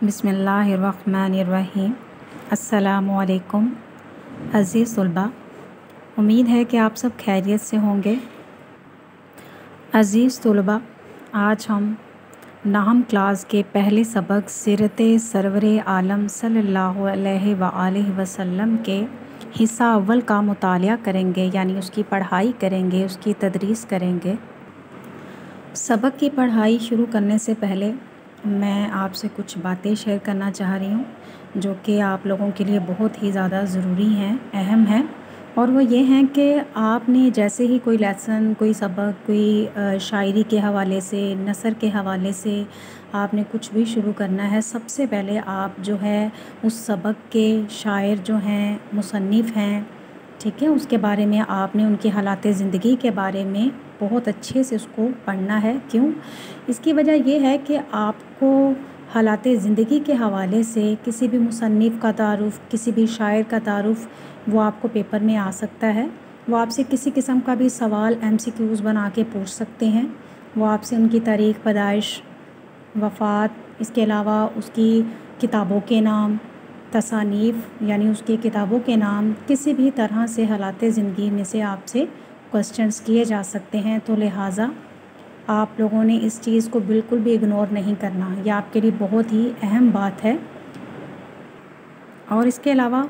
बिस्मिल्लाहिर्रहमानिर्रहीम। अस्सलामुअलैकुम अज़ीज़ तलबा, उम्मीद है कि आप सब खैरियत से होंगे। अज़ीज़ तलबा, आज हम नाहम क्लास के पहले सबक सीरत सरवर आलम सल्लल्लाहु अलैहि वआलिहि वसल्लम के हिस्सा अव्वल का मुतालिया करेंगे, यानी उसकी पढ़ाई करेंगे, उसकी तदरीस करेंगे। सबक की पढ़ाई शुरू करने से पहले मैं आपसे कुछ बातें शेयर करना चाह रही हूँ जो कि आप लोगों के लिए बहुत ही ज़्यादा ज़रूरी हैं, अहम हैं। और वो ये हैं कि आपने जैसे ही कोई लेसन, कोई सबक, कोई शायरी के हवाले से, नसर के हवाले से आपने कुछ भी शुरू करना है, सबसे पहले आप जो है उस सबक के शायर जो हैं, मुसन्निफ़ हैं, ठीक है, उसके बारे में आपने उनकी हालात ज़िंदगी के बारे में बहुत अच्छे से उसको पढ़ना है। क्यों? इसकी वजह यह है कि आपको हालात ज़िंदगी के हवाले से किसी भी मुसन्निफ़ का तारुफ़, किसी भी शायर का तारुफ़ वो आपको पेपर में आ सकता है। वो आपसे किसी किस्म का भी सवाल MCQs बना के पूछ सकते हैं। वो आपसे उनकी तारीख़ पैदाइश, वफ़ात, इसके अलावा उसकी किताबों के नाम, तसानीफ़ यानी उसकी किताबों के नाम, किसी भी तरह से हालात ज़िंदगी में से आपसे क्वेश्चंस किए जा सकते हैं। तो लिहाजा आप लोगों ने इस चीज़ को बिल्कुल भी इग्नोर नहीं करना, यह आपके लिए बहुत ही अहम बात है। और इसके अलावा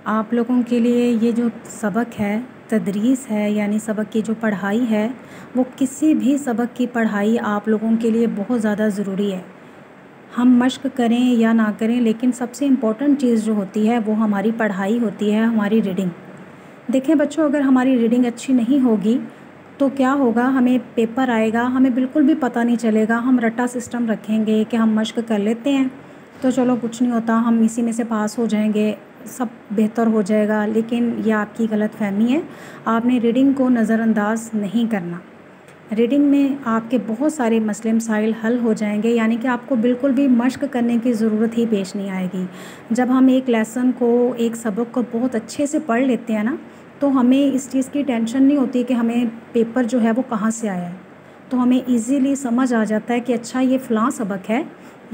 आप लोगों के लिए ये जो सबक है, तदरीस है, यानी सबक की जो पढ़ाई है, वो किसी भी सबक की पढ़ाई आप लोगों के लिए बहुत ज़्यादा ज़रूरी है। हम मश्क करें या ना करें, लेकिन सबसे इम्पोर्टेंट चीज़ जो होती है वो हमारी पढ़ाई होती है, हमारी रीडिंग। देखें बच्चों, अगर हमारी रीडिंग अच्छी नहीं होगी तो क्या होगा, हमें पेपर आएगा, हमें बिल्कुल भी पता नहीं चलेगा। हम रट्टा सिस्टम रखेंगे कि हम मश्क कर लेते हैं तो चलो कुछ नहीं होता, हम इसी में से पास हो जाएंगे, सब बेहतर हो जाएगा। लेकिन यह आपकी गलत फहमी है। आपने रीडिंग को नज़रअंदाज नहीं करना। रीडिंग में आपके बहुत सारे मसले मसाइल हल हो जाएंगे, यानी कि आपको बिल्कुल भी मश्क करने की ज़रूरत ही पेश नहीं आएगी। जब हम एक लेसन को, एक सबक को बहुत अच्छे से पढ़ लेते हैं ना, तो हमें इस चीज़ की टेंशन नहीं होती कि हमें पेपर जो है वो कहाँ से आया है। तो हमें इजीली समझ आ जाता है कि अच्छा ये फ़लाँ सबक है,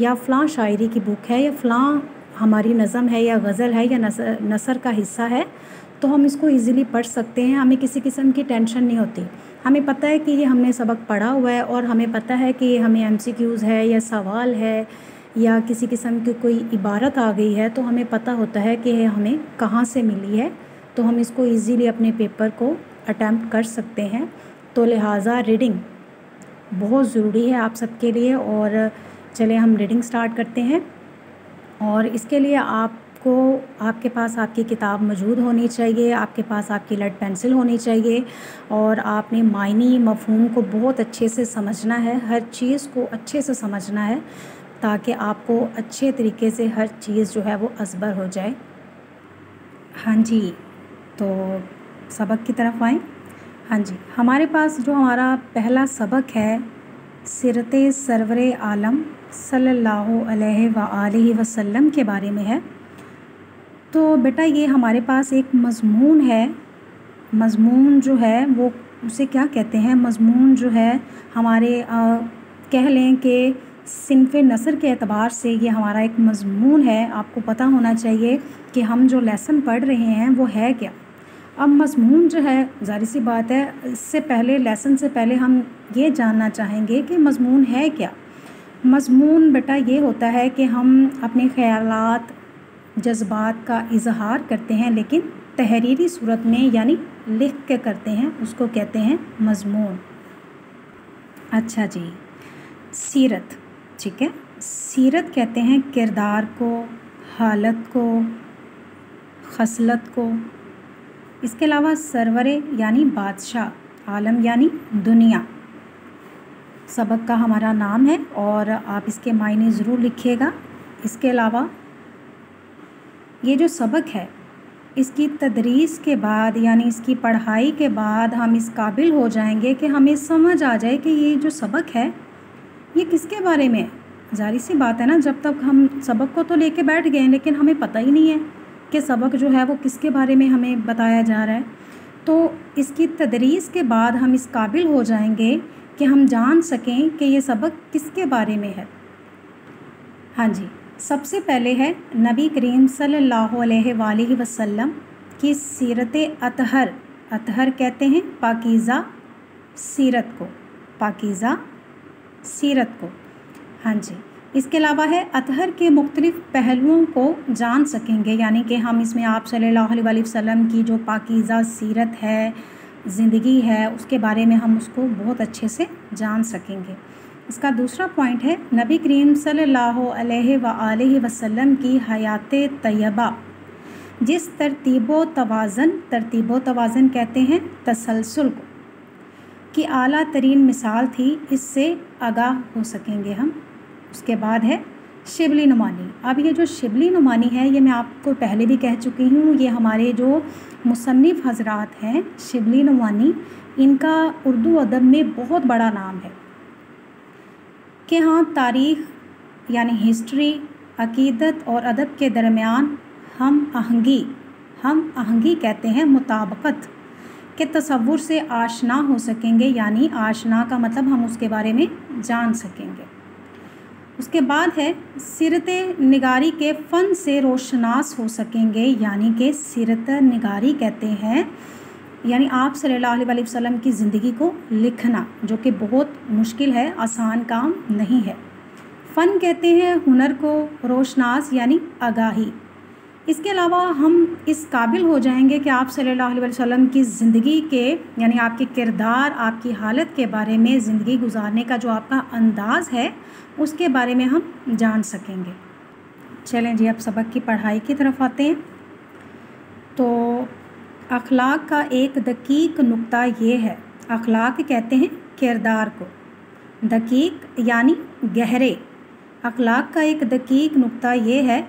या फ़लाँ शायरी की बुक है, या फ़लाँ हमारी नज़म है, या गज़ल है, या नसर का हिस्सा है। तो हम इसको इजीली पढ़ सकते हैं, हमें किसी किस्म की टेंशन नहीं होती। हमें पता है कि ये हमने सबक पढ़ा हुआ है, और हमें पता है कि हमें MCQs है, या सवाल है, या किसी किस्म की कोई इबारत आ गई है, तो हमें पता होता है कि हमें कहाँ से मिली है। तो हम इसको इजीली अपने पेपर को अटैम्प्ट कर सकते हैं। तो लिहाजा रीडिंग बहुत ज़रूरी है आप सबके लिए। और चले हम रीडिंग स्टार्ट करते हैं। और इसके लिए आपको, आपके पास आपकी किताब मौजूद होनी चाहिए, आपके पास आपकी लेड पेंसिल होनी चाहिए, और आपने मायनी मफ़हूम को बहुत अच्छे से समझना है, हर चीज़ को अच्छे से समझना है, ताकि आपको अच्छे तरीके से हर चीज़ जो है वो अज़बर हो जाए। हाँ जी, तो सबक की तरफ आएँ। हाँ जी, हमारे पास जो हमारा पहला सबक है सीरत सरवर आलम सल्लल्लाहु अलैहि वआलिहि वसल्लम के बारे में है। तो बेटा ये हमारे पास एक मज़मून है। मज़मून जो है वो उसे क्या कहते हैं, मज़मून जो है हमारे कह लें कि सिनफ़ नसर के एतबार से ये हमारा एक मज़मून है। आपको पता होना चाहिए कि हम जो लेसन पढ़ रहे हैं वो है क्या। अब मज़मून जो है, ज़ाहिर सी बात है, इससे पहले, लेसन से पहले हम ये जानना चाहेंगे कि मज़मून है क्या। मज़मून बेटा ये होता है कि हम अपने ख़यालात, जज्बात का इज़हार करते हैं, लेकिन तहरीरी सूरत में, यानी लिख के करते हैं, उसको कहते हैं मज़मून। अच्छा जी, सीरत, ठीक है, सीरत कहते हैं किरदार को, हालत को, खसलत को। इसके अलावा सरवरे यानी बादशाह, आलम यानी दुनिया सबक का हमारा नाम है, और आप इसके मायने ज़रूर लिखिएगा। इसके अलावा ये जो सबक है, इसकी तदरीस के बाद, यानी इसकी पढ़ाई के बाद हम इस काबिल हो जाएंगे कि हमें समझ आ जाए कि ये जो सबक है ये किसके बारे में है। ज़ाहिर सी बात है ना, जब तक हम सबक को तो लेके बैठ गए लेकिन हमें पता ही नहीं है कि सबक जो है वो किसके बारे में हमें बताया जा रहा है। तो इसकी तदरीस के बाद हम इस काबिल हो जाएंगे कि हम जान सकें कि ये सबक किसके बारे में है। हाँ जी, सबसे पहले है नबी करीम सल्लल्लाहु अलैहि वसल्लम की सीरत अतहर। अतहर कहते हैं पाकीज़ा सीरत को, पाकीज़ा सीरत को। हाँ जी, इसके अलावा है अतहर के मुख्तलिफ़ पहलुओं को जान सकेंगे, यानी कि हम इसमें आप सल्लल्लाहु अलैहि वसल्लम की जो पाकीज़ा सीरत है, ज़िंदगी है, उसके बारे में हम उसको बहुत अच्छे से जान सकेंगे। इसका दूसरा पॉइंट है नबी करीम सल्लल्लाहु अलैहि वसल्लम की हयात तैयबा, जिस तरतीबो तवाज़न कहते हैं तसलसल को, की आला तरीन मिसाल थी, इससे आगाह हो सकेंगे हम। उसके बाद है शिबली नुमानी। अब ये जो शिबली नुमानी है, ये मैं आपको पहले भी कह चुकी हूँ, ये हमारे जो मुसन्निफ़ हज़रात हैं शिबली नुमानी, इनका उर्दू अदब में बहुत बड़ा नाम है कि हाँ, तारीख़ यानी हिस्ट्री, अक़ीदत और अदब के दरमियान हम आहंगी कहते हैं मुताबकत के तसव्वुर से आशना हो सकेंगे, यानी आशना का मतलब हम उसके बारे में जान सकेंगे। उसके बाद है सीरत निगारी के फ़न से रोशनास हो सकेंगे, यानी कि सीरत निगारी कहते हैं यानी आप सल्लल्लाहु अलैहि वसल्लम की ज़िंदगी को लिखना, जो कि बहुत मुश्किल है, आसान काम नहीं है। फ़न कहते हैं हुनर को, रोशनास यानी आगाही। इसके अलावा हम इस काबिल हो जाएंगे कि आप सल्लल्लाहु अलैहि वसल्लम की ज़िंदगी के यानी आपके किरदार, आपकी हालत के बारे में, ज़िंदगी गुजारने का जो आपका अंदाज़ है, उसके बारे में हम जान सकेंगे। चलें जी, अब सबक की पढ़ाई की तरफ आते हैं। तो अखलाक का एक दकीक नुक्ता ये है, अखलाक कहते हैं किरदार को, दकीक यानी गहरे। अखलाक का एक दकीक नुक्ता ये है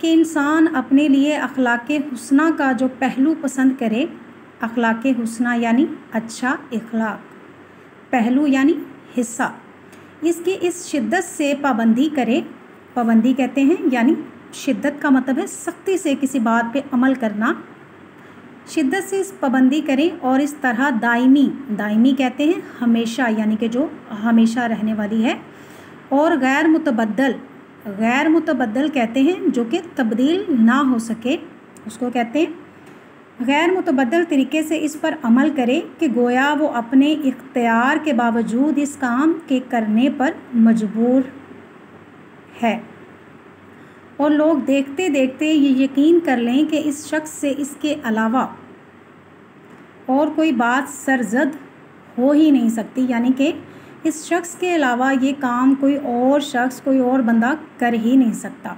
कि इंसान अपने लिए अखलाक़े हुस्ना का जो पहलू पसंद करे, अखलाक़े हुस्ना यानी अच्छा इखलाक, पहलू यानी हिस्सा, इसकी इस शिद्दत से पाबंदी करे। पाबंदी कहते हैं यानी शिद्दत का मतलब है सख्ती से किसी बात पे अमल करना, शिद्दत से इस पाबंदी करें और इस तरह दायमी कहते हैं हमेशा, यानी कि जो हमेशा रहने वाली है। और गैर मुतबद्दल कहते हैं जो कि तब्दील ना हो सके, उसको कहते हैं गैर मुतबद्दल तरीके से इस पर अमल करे कि गोया वो अपने इख्तियार के बावजूद इस काम के करने पर मजबूर है और लोग देखते देखते ये यकीन कर लें कि इस शख्स से इसके अलावा और कोई बात सरजद हो ही नहीं सकती, यानी कि इस शख्स के अलावा ये काम कोई और शख्स, कोई और बंदा कर ही नहीं सकता,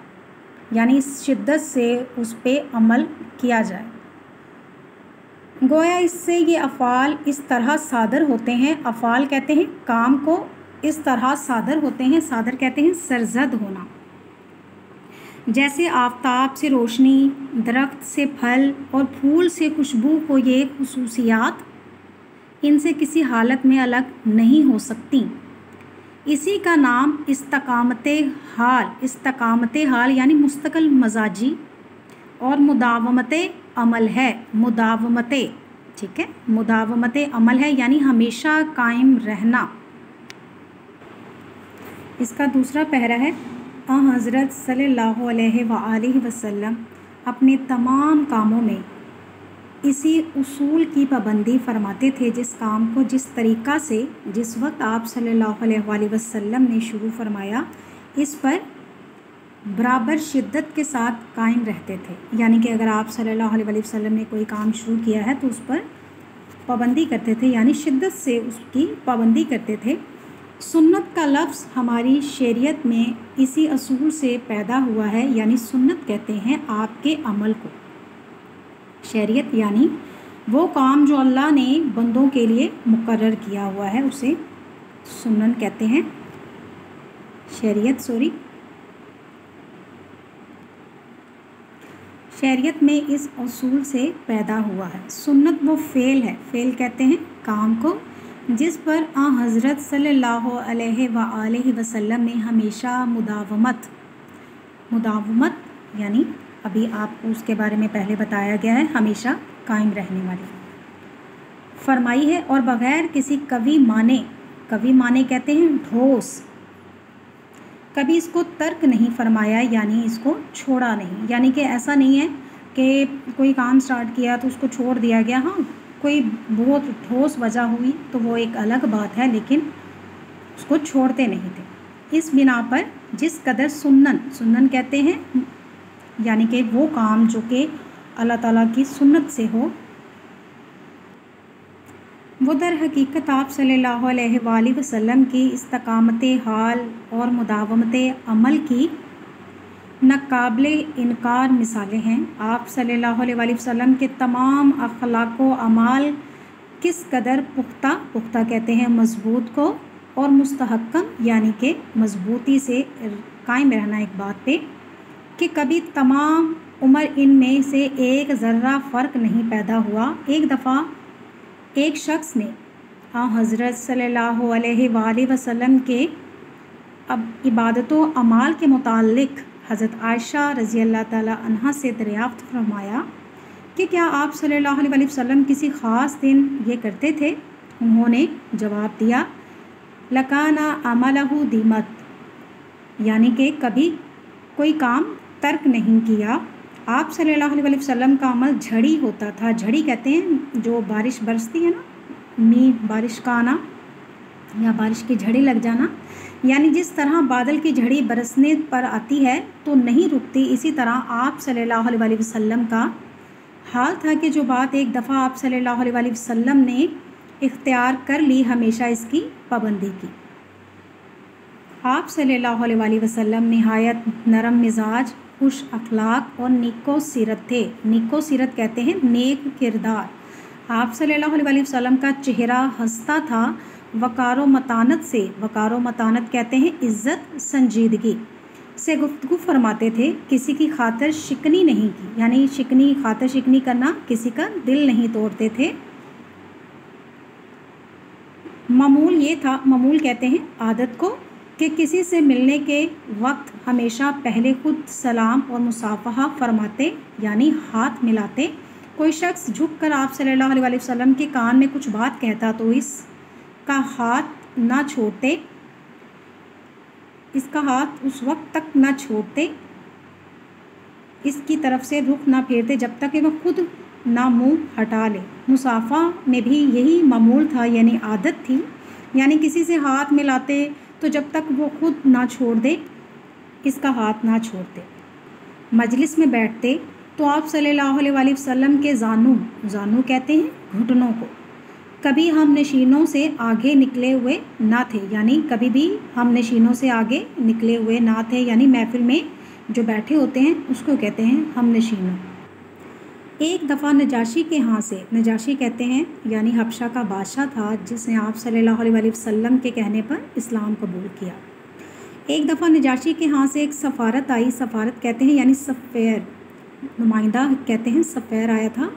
यानी इस शिद्दत से उस पे अमल किया जाए। गोया इससे ये अफ़ाल इस तरह सादर होते हैं, अफ़ाल कहते हैं काम को इस तरह सादर होते हैं, सादर कहते हैं सरजद होना, जैसे आफ़ताब से रोशनी, दरख्त से फल और फूल से खुशबू को ये खुसूसियात इनसे किसी हालत में अलग नहीं हो सकती। इसी का नाम इस्तकामत हाल यानी मुस्तकिल मजाजी और मुदावमत अमल है। मुदावमत, ठीक है, मुदावमत अमल है यानी हमेशा कायम रहना। इसका दूसरा पहरा है हज़रत सल्लल्लाहु अलैहि वसल्लम अपने तमाम कामों में इसी उसूल की पाबंदी फरमाते थे, जिस काम को जिस तरीक़ा से जिस वक्त आप सल्लल्लाहु अलैहि वसल्लम ने शुरू फरमाया, इस पर बराबर शिद्दत के साथ कायम रहते थे। यानी कि अगर आप सल्लल्लाहु अलैहि वसल्लम ने कोई काम शुरू किया है तो उस पर पाबंदी करते थे, यानी शिद्दत से उसकी पाबंदी करते थे। सुन्नत का लफ्ज़ हमारी शरीयत में इसी असूल से पैदा हुआ है, यानी सुन्नत कहते हैं आपके अमल को। शरीयत यानी वो काम जो अल्लाह ने बंदों के लिए मुकर्रर किया हुआ है, उसे सुन्नत कहते हैं। शरीयत में इस असूल से पैदा हुआ है। सुन्नत वो फ़ेल है, फ़ेल कहते हैं काम को, जिस पर हज़रत सल्लल्लाहु अलैहि वसल्लम ने हमेशा मुदावमत यानी अभी आपको उसके बारे में पहले बताया गया है, हमेशा कायम रहने वाली फरमाई है। और बग़ैर किसी कवी माने कहते हैं ठोस, کبھی اس کو ترک نہیں فرمایا یعنی اس کو چھوڑا نہیں، یعنی کہ ایسا نہیں ہے کہ کوئی کام سٹارٹ کیا تو اس کو چھوڑ دیا گیا، ہاں کوئی بہت ٹھوس وجہ ہوئی تو وہ ایک الگ بات ہے، لیکن اس کو چھوڑتے نہیں تھے۔ اس بنا پر جس قدر سنن کہتے ہیں یعنی کہ وہ کام جو کہ اللہ تعالیٰ کی سنت سے ہو، وہ در حقیقت آپ صلی اللہ علیہ وآلہ وسلم کی استقامت حال اور مداومت عمل کی ناقابل انکار مثالیں ہیں۔ آپ صلی اللہ علیہ وآلہ وسلم کے تمام اخلاق و اعمال کس قدر پختہ کہتے ہیں مضبوط کو، اور مستحکم یعنی کہ مضبوطی سے قائم رہنا ایک بات پہ، کہ کبھی تمام عمر ان میں سے ایک ذرہ فرق نہیں پیدا ہوا۔ ایک دفعہ ایک شخص نے حضرت صلی اللہ علیہ وآلہ وسلم کے عبادت و اعمال کے متعلق حضرت عائشہ رضی اللہ تعالی عنہا سے دریافت فرمایا کہ کیا آپ صلی اللہ علیہ وسلم کسی خاص دن یہ کرتے تھے؟ انہوں نے جواب دیا لکانا عملہ دیمت، یعنی کہ کبھی کوئی کام ترک نہیں کیا۔ آپ صلی اللہ علیہ وسلم کا عمل جھڑی ہوتا تھا۔ جھڑی کہتے ہیں جو بارش برستی ہے نا، بارش کا آنا یا بارش کی جھڑی لگ جانا، یعنی جس طرح بادل کی جھڑی برسنے پر آتی ہے تو نہیں رکتی، اسی طرح آپ صلی اللہ علیہ وسلم کا حال تھا کہ جو بات ایک دفعہ آپ صلی اللہ علیہ وسلم نے اختیار کر لی، ہمیشہ اس کی پابندی کی۔ آپ صلی اللہ علیہ وسلم نہایت نرم مزاج، خوش اخلاق اور نیکو سیرت تھے۔ نیکو سیرت کہتے ہیں نیک کردار۔ آپ صلی اللہ علیہ وسلم کا چہرہ ہنستا تھا، وقار و متانت سے، وقار و متانت کہتے ہیں عزت سنجیدگی سے گفتگو فرماتے تھے، کسی کی خاطر شکنی نہیں کی، یعنی خاطر شکنی کرنا، کسی کا دل نہیں توڑتے تھے۔ معمول کہتے ہیں عادت کو، کہ کسی سے ملنے کے وقت ہمیشہ پہلے خود سلام اور مصافحہ فرماتے یعنی ہاتھ ملاتے۔ کوئی شخص جھک کر آپ صلی اللہ علیہ وسلم کے کان میں کچھ بات کہتا تو اس کا ہاتھ اس وقت تک نہ چھوڑتے، اس کی طرف سے رخ نہ پھیرتے جب تک کہ وہ خود نہ منہ ہٹا لے۔ مصافحہ میں بھی یہی معمول تھا، یعنی عادت تھی، یعنی کسی سے ہاتھ ملاتے تو جب تک وہ خود نہ چھوڑ دے اس کا ہاتھ نہ چھوڑتے۔ مجلس میں بیٹھتے تو آپ صلی اللہ علیہ وسلم کے زانو کہتے ہیں گھٹنوں کو، کبھی ہم نشینوں سے آگے نکلے ہوئے نہ تھے، یعنی کبھی بھی ہم نشینوں سے آگے نکلے ہوئے نہ تھے، یعنی محفل میں جو بیٹھے ہوتے ہیں اس کو کہتے ہیں ہم نشینوں۔ ایک دفعہ نجاشی کے ہاں سے، نجاشی کہتے ہیں یعنی حبشہ کا بادشاہ تھا جس نے آپ صلی اللہ علیہ وسلم کے کہنے پر اسلام قبول کیا۔ ایک دفعہ نجاشی کے ہاں سے ایک سفارت آئی، سفارت کہتے ہیں یعنی سفیر، نمائندہ کہتے ہیں، سفیر آیا تھا۔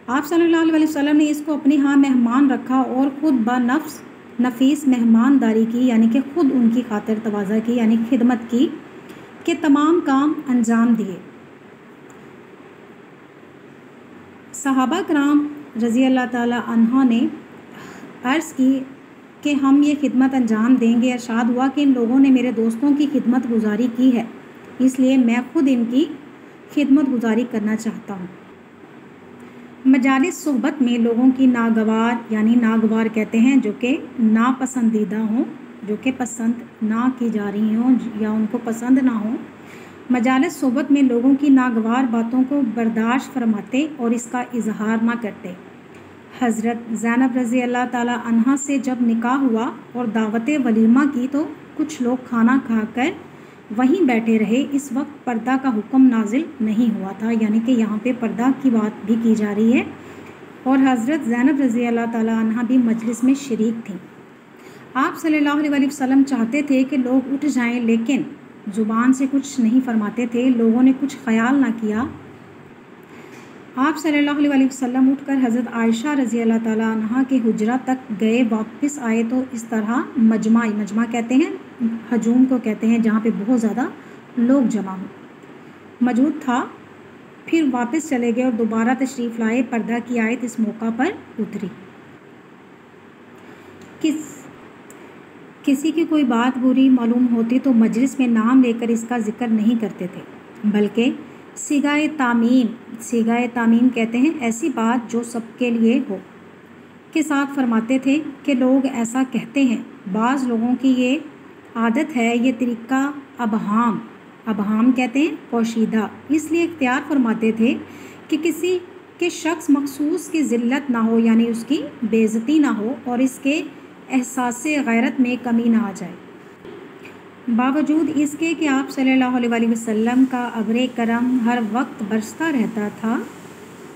آپ صلی اللہ علیہ وسلم نے اس کو اپنے ہاں مہمان رکھا اور خود بنفس نفیس مہمانداری کی، یعنی کہ خود ان کی خاطر تواضع کی، یعنی خدمت کی، کہ تمام کام انجام دیے۔ صحابہ کرام رضی اللہ تعالی عنہ نے عرض کی کہ ہم یہ خدمت انجام دیں گے۔ ارشاد ہوا کہ ان لوگوں نے میرے دوستوں کی خدمت گزاری کی ہے، اس لیے میں خود ان کی خدمت گزاری کرنا چاہتا ہوں۔ مجالس صحبت میں لوگوں کی ناگوار، یعنی ناگوار کہتے ہیں جو کہ ناپسندیدہ ہوں، جو کہ پسند نہ کی جا رہی ہوں یا ان کو پسند نہ ہوں، مجالس صحبت میں لوگوں کی ناگوار باتوں کو برداشت فرماتے اور اس کا اظہار نہ کرتے۔ حضرت زینب رضی اللہ تعالی عنہا سے جب نکاح ہوا اور دعوت ولیمہ کی تو کچھ لوگ کھانا کھا کر وہیں بیٹھے رہے۔ اس وقت پردہ کا حکم نازل نہیں ہوا تھا، یعنی کہ یہاں پہ پردہ کی بات بھی کی جا رہی ہے، اور حضرت زینب رضی اللہ تعالی عنہا بھی مجلس میں شریک تھیں۔ آپ صلی اللہ علیہ وسلم چاہتے تھے کہ لوگ اٹھ جائیں، لیکن زبان سے کچھ نہیں فرماتے تھے۔ لوگوں نے کچھ خیال نہ کیا۔ آپ صلی اللہ علیہ وسلم اٹھ کر حضرت عائشہ رضی اللہ تعالی عنہا کے حجرہ تک گئے، واپس آئے تو اس طرح مجمع کہتے ہیں ہجوم کو کہتے ہیں جہاں پہ بہت زیادہ لوگ جمع ہوں، موجود تھا۔ پھر واپس چلے گئے اور دوبارہ تشریف لائے۔ پردہ کی آیت اس موقع پر اتری۔ किसी की कोई बात बुरी मालूम होती तो मजलिस में नाम लेकर इसका ज़िक्र नहीं करते थे, बल्कि सिगाए तामीम कहते हैं ऐसी बात जो सबके लिए हो के साथ फरमाते थे कि लोग ऐसा कहते हैं। बाज़ लोगों की ये आदत है, ये तरीक़ा अबहाम कहते हैं पोशीदा, इसलिए इख्तियार फरमाते थे कि किसी के शख्स मखसूस की ज़िल्लत ना हो, यानी उसकी बेइज्जती ना हो और इसके एहसास गैरत में कमी ना आ जाए। बावजूद इसके कि आप सल्लल्लाहु अलैहि वसल्लम का अब्र करम हर वक्त बरसता रहता था,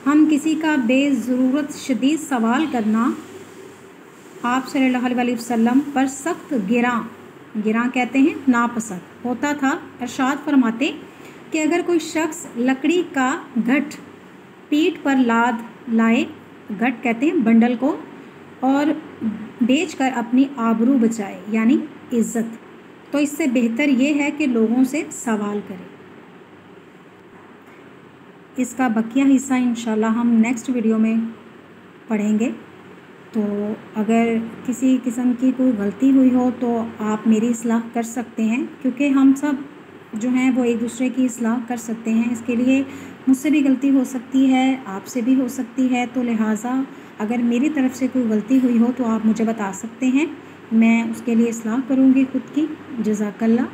हम किसी का बेज़रूरत शदीद सवाल करना आप सल्लल्लाहु अलैहि वसल्लम पर सख्त गिरां कहते हैं नापसंद होता था। इरशाद फरमाते कि अगर कोई शख्स लकड़ी का घट पीठ पर लाद लाए, घट कहते हैं बंडल को, और बेचकर अपनी आबरू बचाए यानी इज़्ज़त, तो इससे बेहतर ये है कि लोगों से सवाल करें। इसका बकिया हिस्सा इंशाल्लाह हम नेक्स्ट वीडियो में पढ़ेंगे। तो अगर किसी किस्म की कोई गलती हुई हो तो आप मेरी इस्लाह कर सकते हैं, क्योंकि हम सब जो हैं वो एक दूसरे की इस्लाह कर सकते हैं। इसके लिए मुझसे भी गलती हो सकती है, आपसे भी हो सकती है, तो लिहाजा अगर मेरी तरफ़ से कोई गलती हुई हो तो आप मुझे बता सकते हैं, मैं उसके लिए इस्लाह करूँगी खुद की। जज़ाकल्लाह।